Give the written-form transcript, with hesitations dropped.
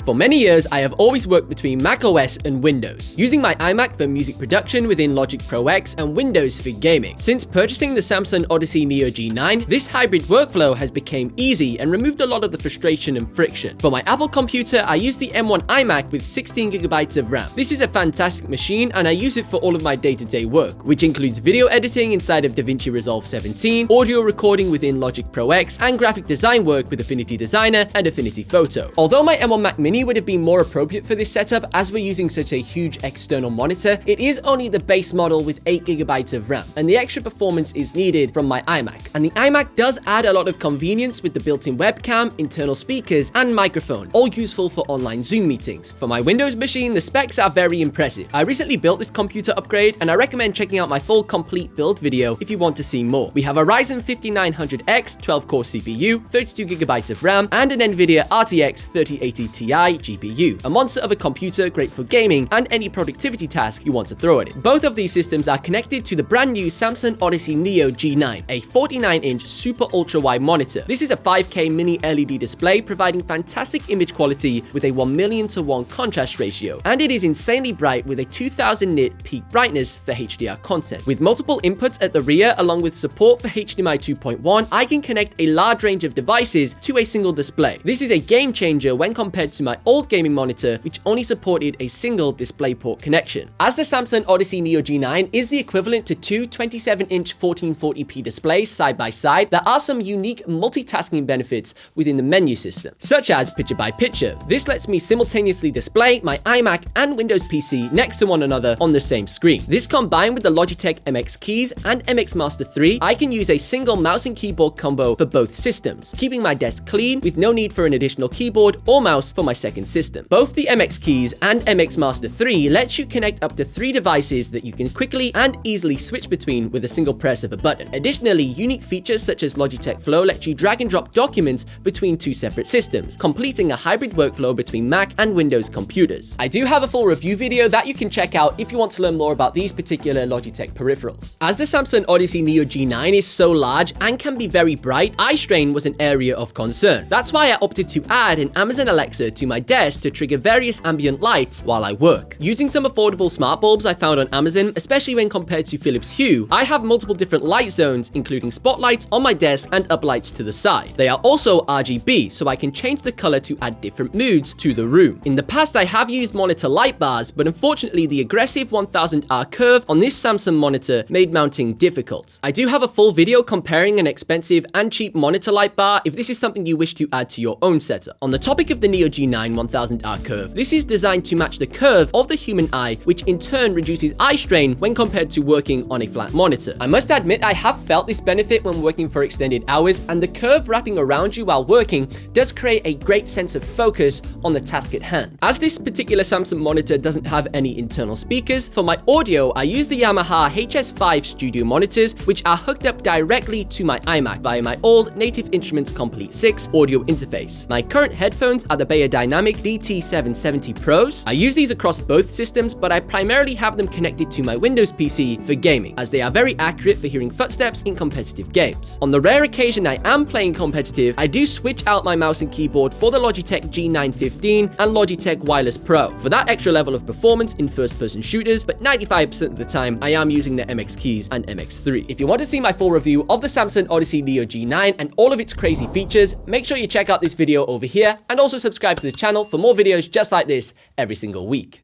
For many years, I have always worked between macOS and Windows, using my iMac for music production within Logic Pro X and Windows for gaming. Since purchasing the Samsung Odyssey Neo G9, this hybrid workflow has become easy and removed a lot of the frustration and friction. For my Apple computer, I use the M1 iMac with 16GB of RAM. This is a fantastic machine and I use it for all of my day-to-day work, which includes video editing inside of DaVinci Resolve 17, audio recording within Logic Pro X, and graphic design work with Affinity Designer and Affinity Photo. Although my M1 Mac Mini would have been more appropriate for this setup as we're using such a huge external monitor, it is only the base model with 8GB of RAM, and the extra performance is needed from my iMac. And the iMac does add a lot of convenience with the built-in webcam, internal speakers, and microphone, all useful for online Zoom meetings. For my Windows machine, the specs are very impressive. I recently built this computer upgrade, and I recommend checking out my full complete build video if you want to see more. We have a Ryzen 5900X 12-core CPU, 32GB of RAM, and an NVIDIA RTX 3080 Ti GPU, a monster of a computer great for gaming and any productivity task you want to throw at it. Both of these systems are connected to the brand new Samsung Odyssey Neo G9, a 49-inch super ultra-wide monitor. This is a 5K mini LED display providing fantastic image quality with a 1,000,000:1 contrast ratio, and it is insanely bright with a 2000 nit peak brightness for HDR content. With multiple inputs at the rear along with support for HDMI 2.1, I can connect a large range of devices to a single display. This is a game changer when compared to my old gaming monitor, which only supported a single DisplayPort connection. As the Samsung Odyssey Neo G9 is the equivalent to two 27-inch 1440p displays side by side, there are some unique multitasking benefits within the menu system, such as picture by picture. This lets me simultaneously display my iMac and Windows PC next to one another on the same screen. This combined with the Logitech MX Keys and MX Master 3, I can use a single mouse and keyboard combo for both systems, keeping my desk clean with no need for an additional keyboard or mouse for my second system. Both the MX Keys and MX Master 3 let you connect up to 3 devices that you can quickly and easily switch between with a single press of a button. Additionally, unique features such as Logitech Flow let you drag and drop documents between 2 separate systems, completing a hybrid workflow between Mac and Windows computers. I do have a full review video that you can check out if you want to learn more about these particular Logitech peripherals. As the Samsung Odyssey Neo G9 is so large and can be very bright, eye strain was an area of concern. That's why I opted to add an Amazon Alexa to my desk to trigger various ambient lights while I work. Using some affordable smart bulbs I found on Amazon, especially when compared to Phillips Hue, I have multiple different light zones, including spotlights on my desk and uplights to the side. They are also RGB, so I can change the color to add different moods to the room. In the past, I have used monitor light bars, but unfortunately the aggressive 1000R curve on this Samsung monitor made mounting difficult. I do have a full video comparing an expensive and cheap monitor light bar if this is something you wish to add to your own setup. On the topic of the Neo G9 1000R curve, this is designed to match the curve of the human eye, which in turn reduces eye strain when compared to working on a flat monitor. I must admit I have felt this benefit when working for extended hours, and the curve wrapping around you while working does create a great sense of focus on the task at hand. As this particular Samsung monitor doesn't have any internal speakers, for my audio I use the Yamaha HS5 studio monitors, which are hooked up directly to my iMac via my old Native Instruments Komplete 6 audio interface. My current headphones are the beyerdynamic DT770 Pros. I use these across both systems, but I primarily have them connected to my Windows PC for gaming, as they are very accurate for hearing footsteps in competitive games. On the rare occasion I am playing competitive, I do switch out my mouse and keyboard for the Logitech G9 15 and Logitech Wireless Pro for that extra level of performance in first-person shooters, but 95% of the time I am using the MX Keys and MX3. If you want to see my full review of the Samsung Odyssey Neo G9 and all of its crazy features, make sure you check out this video over here and also subscribe to the channel for more videos just like this every single week.